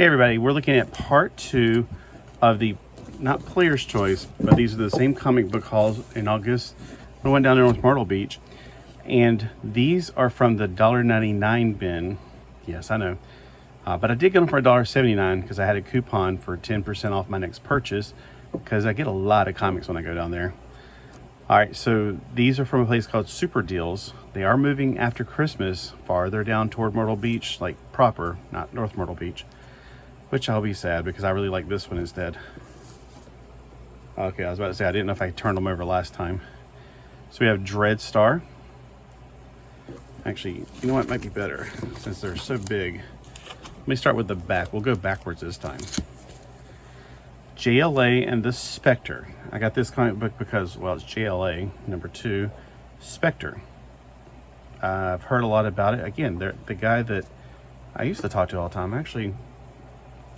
Hey everybody, we're looking at part 2 of the, not Player's Choice, but these are the same comic book hauls in August. I went down there with Myrtle Beach, and these are from the $1.99 bin. Yes, I know. But I did get them for $1.79 because I had a coupon for 10% off my next purchase because I get a lot of comics when I go down there. Alright, so these are from a place called Super Deals. They are moving after Christmas farther down toward Myrtle Beach, like proper, not North Myrtle Beach. Which I'll be sad because I really like this one instead. Okay, I was about to say I didn't know if I turned them over last time. So we have Dread Star. Actually, you know what might be better since they're so big. Let me start with the back. We'll go backwards this time. JLA and the Spectre. I got this comic book because, well, it's JLA, number 2, Spectre. I've heard a lot about it. Again, they're the guy that I used to talk to all the time. Actually,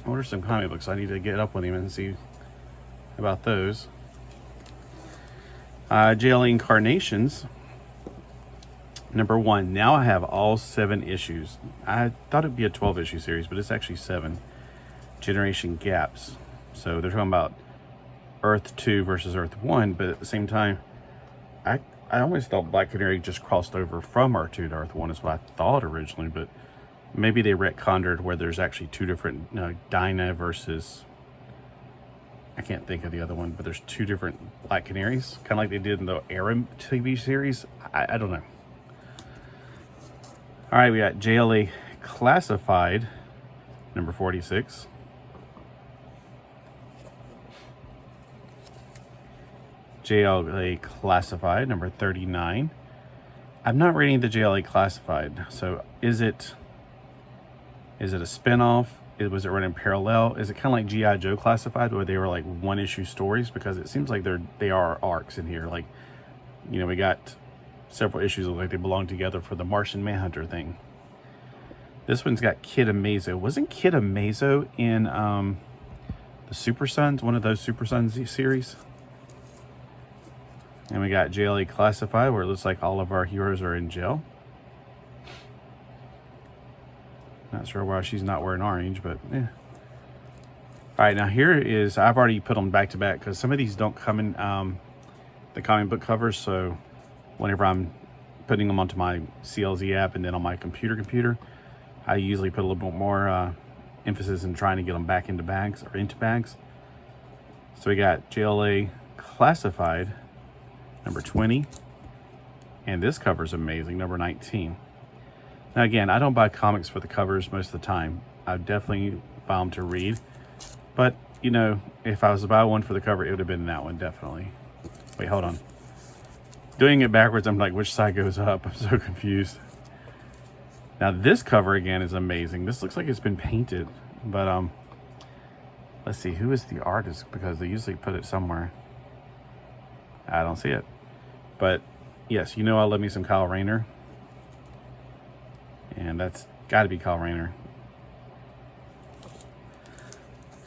order some comic books. I need to get up with him and see about those. JLA Incarnations, number 1. Now I have all 7 issues. I thought it'd be a 12-issue series, but it's actually 7. Generation Gaps. So they're talking about Earth 2 versus Earth 1, but at the same time, I always thought Black Canary just crossed over from Earth 2 to Earth 1 is what I thought originally, but maybe they retconned it where there's actually 2 different, Dinah versus, I can't think of the other one, but there's 2 different Black Canaries, kind of like they did in the Arrow TV series. I don't know. All right, we got JLA Classified, number 46. JLA Classified, number 39. I'm not reading the JLA Classified, so is it a spin-off? Was it running parallel? Is it kind of like G.I. Joe Classified, where they were like one-issue stories? Because it seems like they are arcs in here. Like, we got several issues that like they belong together for the Martian Manhunter thing. This one's got Kid Amazo. Wasn't Kid Amazo in the Super Sons, one of those Super Sons series? And we got JLA Classified, where it looks like all of our heroes are in jail. Not sure why she's not wearing orange, but yeah. All right, now here is, I've already put them back to back because some of these don't come in the comic book covers. So whenever I'm putting them onto my CLZ app and then on my computer, I usually put a little bit more emphasis in trying to get them back into bags. So we got JLA Classified, number 20. And this cover is amazing, number 19. Now again, I don't buy comics for the covers most of the time. I definitely buy them to read. But, if I was to buy one for the cover, it would have been that one, definitely. Wait, hold on. Doing it backwards, I'm like, which side goes up? I'm so confused. Now this cover, again, is amazing. This looks like it's been painted. But, let's see, who is the artist? Because they usually put it somewhere. I don't see it. But, yes, I love me some Kyle Rayner. And that's got to be Kyle Rayner.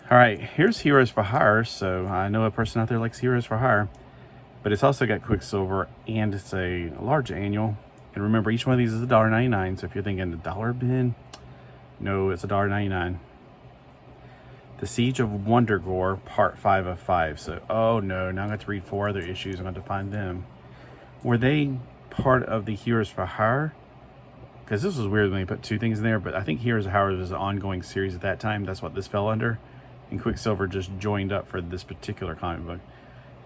All right, here's Heroes for Hire. So I know a person out there likes Heroes for Hire. But it's also got Quicksilver, and it's a large annual. And remember, each one of these is $1.99. So if you're thinking the dollar bin, no, it's $1.99. The Siege of Wondergore, part 5 of 5. So, oh no, now I'm going to read 4 other issues. I'm going to find them. Were they part of the Heroes for Hire? Because this was weird when they put 2 things in there, but I think Heroes of Hire was an ongoing series at that time. That's what this fell under. And Quicksilver just joined up for this particular comic book.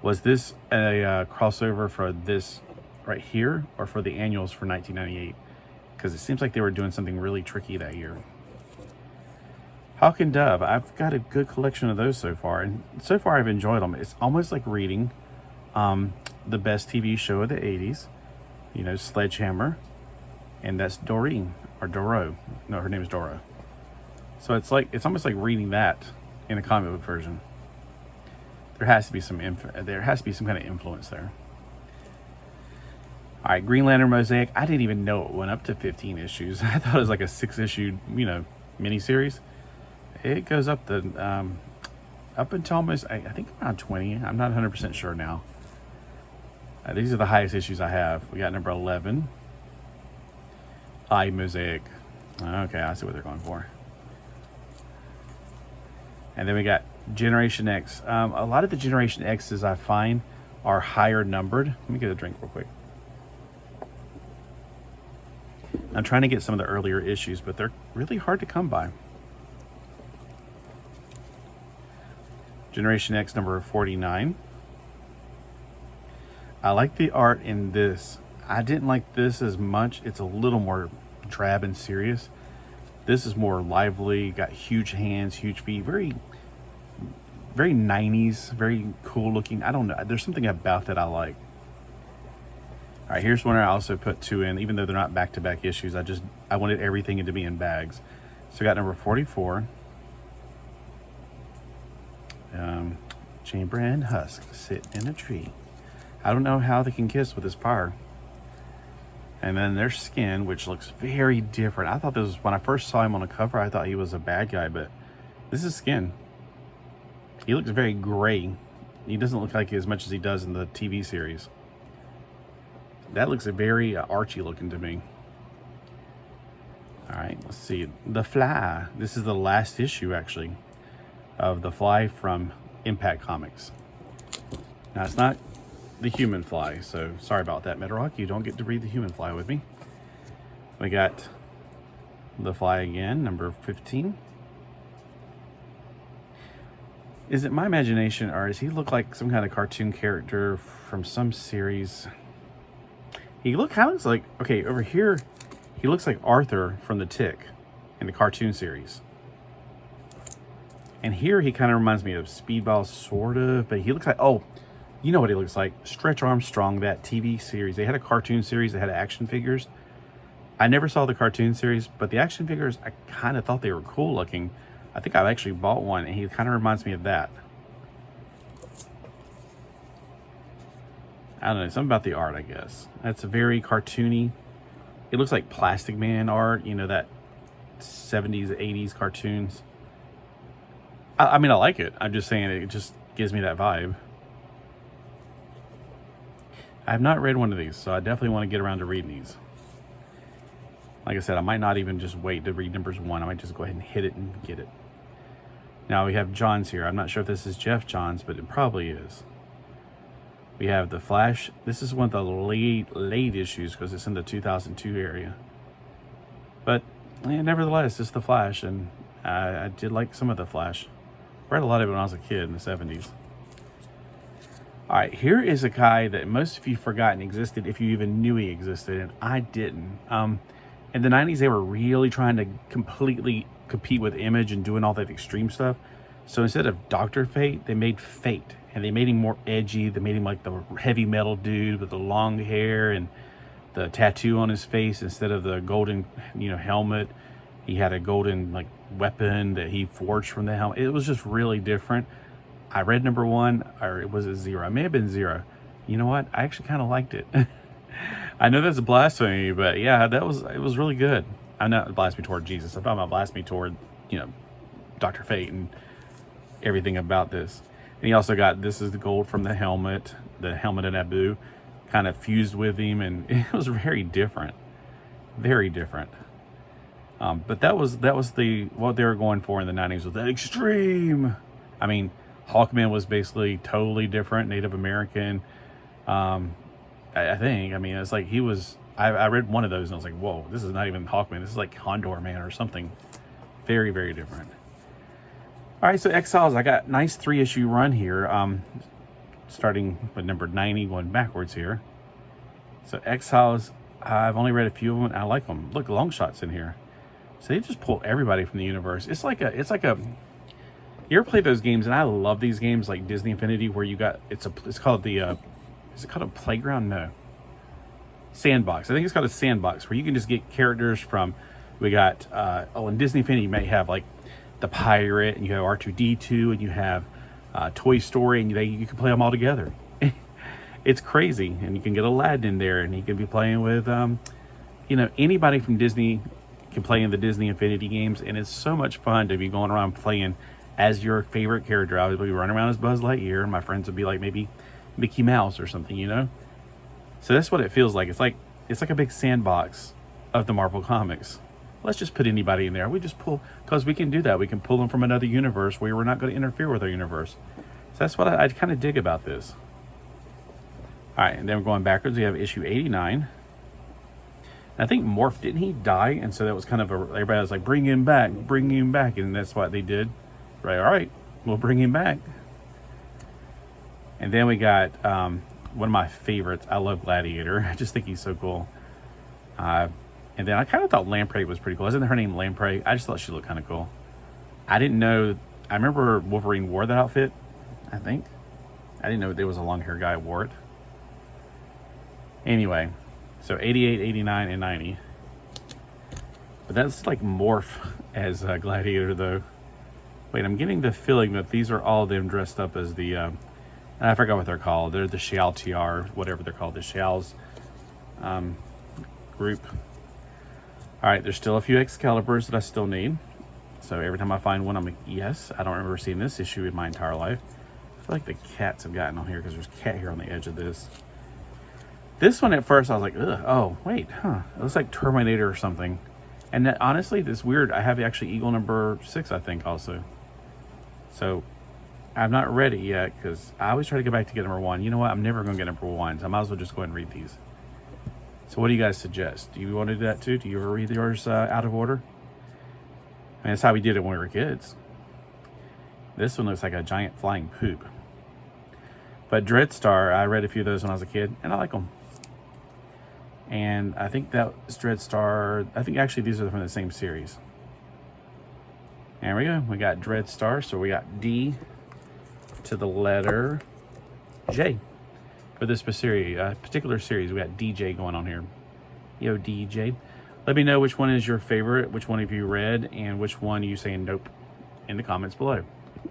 Was this a crossover for this right here, or for the annuals for 1998? Because it seems like they were doing something really tricky that year. Hawk and Dove. I've got a good collection of those so far. And so far I've enjoyed them. It's almost like reading the best TV show of the 80s. Sledgehammer. And that's Doreen, or Doro. No, her name is Doro. So it's almost like reading that in a comic book version. There has to be some kind of influence there. All right, Green Lantern Mosaic. I didn't even know it went up to 15 issues. I thought it was like a 6-issue, miniseries. It goes up until almost, I think around 20. I'm not 100% sure now. These are the highest issues I have. We got number 11. Mosaic. Okay, I see what they're going for. And then we got Generation X. A lot of the Generation X's I find are higher numbered. Let me get a drink real quick. I'm trying to get some of the earlier issues, but they're really hard to come by. Generation X number 49. I like the art in this. I didn't like this as much. It's a little more drab and serious. This is more lively, got huge hands, huge feet, very 90s, very cool looking. I don't know. There's something about that I like. All right, here's one I also put 2 in, even though they're not back-to-back issues. I wanted everything to be in bags. So I got number 44. Chamber and Husk sit in a tree. I don't know how they can kiss with this power. And then their Skin, which looks very different. I thought this was, when I first saw him on the cover, I thought he was a bad guy, but this is Skin. He looks very gray. He doesn't look like as much as he does in the TV series. That looks very Archie looking to me. All right, let's see. The Fly. This is the last issue, actually, of The Fly from Impact Comics. Now, it's not the Human Fly, so sorry about that, Meadowrock. You don't get to read the Human Fly with me. We got The Fly again, number 15. Is it my imagination, or does he look like some kind of cartoon character from some series? He kind of looks like, okay, over here, he looks like Arthur from The Tick in the cartoon series. And here he kind of reminds me of Speedball, sort of, but he looks like, oh, you know what he looks like? Stretch Armstrong, that TV series. They had a cartoon series that had action figures. I never saw the cartoon series, but the action figures, I kind of thought they were cool looking. I think I actually bought one, and he kind of reminds me of that. I don't know, something about the art, I guess. That's a very cartoony. It looks like Plastic Man art, you know, that 70s, 80s cartoons. I mean, I like it. I'm just saying it just gives me that vibe. I have not read one of these, so I definitely want to get around to reading these. Like I said, I might not even just wait to read numbers 1. I might just go ahead and hit it and get it. Now we have Johns here. I'm not sure if this is Jeff Johns, but it probably is. We have The Flash. This is one of the late issues because it's in the 2002 area. But yeah, nevertheless, it's The Flash, and I did like some of The Flash. Read a lot of it when I was a kid in the 70s. All right, here is a guy that most of you forgotten existed, if you even knew he existed, and I didn't. In the 90s, they were really trying to completely compete with Image and doing all that extreme stuff. So instead of Dr. Fate, they made Fate, and they made him more edgy. They made him like the heavy metal dude with the long hair and the tattoo on his face. Instead of the golden, helmet, he had a golden weapon that he forged from the helmet. It was just really different. I read number 1, or was it 0? It may have been 0. You know what? I actually kind of liked it. I know that's a blasphemy, but yeah, it was really good. I'm not blasphemy toward Jesus. I'm talking about blasphemy toward, Dr. Fate and everything about this. And he also got, this is the gold from the helmet of Abu, kind of fused with him, and it was very different. Very different. But that was what they were going for in the 90s, was that extreme. I mean, Hawkman was basically totally different, Native American. I think. I mean, it's like he was. I read one of those and I was like, whoa, this is not even Hawkman. This is like Condor Man or something. Very, very different. All right, so Exiles, I got nice 3-issue run here. Starting with number 90, going backwards here. So Exiles, I've only read a few of them, and I like them. Look, Long Shot's in here. So they just pull everybody from the universe. It's like a. You ever play those games? And I love these games like Disney Infinity, where you got it's called the. Is it called a playground? No. Sandbox. I think it's called a sandbox, where you can just get characters from. We got in Disney Infinity, you may have like the pirate, and you have R2-D2, and you have Toy Story, and you can play them all together. It's crazy, and you can get Aladdin in there, and he can be playing with anybody from Disney can play in the Disney Infinity games, and it's so much fun to be going around playing as your favorite character. I would be running around as Buzz Lightyear, and my friends would be like maybe Mickey Mouse or something, So that's what it feels like. It's like a big sandbox of the Marvel Comics. let's just put anybody in there. We just pull, because we can do that. We can pull them from another universe where we're not going to interfere with our universe. So that's what I kind of dig about this. All right, and then we're going backwards. We have issue 89. I think Morph, didn't he die? And so that was kind of everybody was like, bring him back. And that's what they did. Right, all right, we'll bring him back. And then we got one of my favorites. I love Gladiator. I just think he's so cool. And then I kind of thought Lamprey was pretty cool. Isn't her name Lamprey? I just thought she looked kind of cool. I didn't know. I remember Wolverine wore that outfit, I think. I didn't know there was a long hair guy who wore it. Anyway, so 88, 89, and 90. But that's like Morph as Gladiator, though. Wait, I'm getting the feeling that these are all of them dressed up as the... I forgot what they're called. They're the Xiao TR, whatever they're called. The Xiao's group. All right, there's still a few Excaliburs that I still need. So every time I find one, I'm like, yes. I don't remember seeing this issue in my entire life. I feel like the cats have gotten on here because there's cat hair on the edge of this. This one at first I was like, ugh, oh, wait, huh. It looks like Terminator or something. And that, honestly, this weird. I have actually Eagle number 6, I think, also. So I'm not ready yet because I always try to go back to get number 1. You know what? I'm never going to get number 1, so I might as well just go ahead and read these. So what do you guys suggest? Do you want to do that too? Do you ever read yours out of order? I mean, that's how we did it when we were kids. This one looks like a giant flying poop. But Dreadstar, I read a few of those when I was a kid, and I like them. And I think that was Dreadstar. I think actually these are from the same series. There we go. We got Dreadstar. So we got D to the letter J for this particular series. We got DJ going on here. Yo, DJ. Let me know which one is your favorite, which one have you read, and which one are you saying nope in the comments below.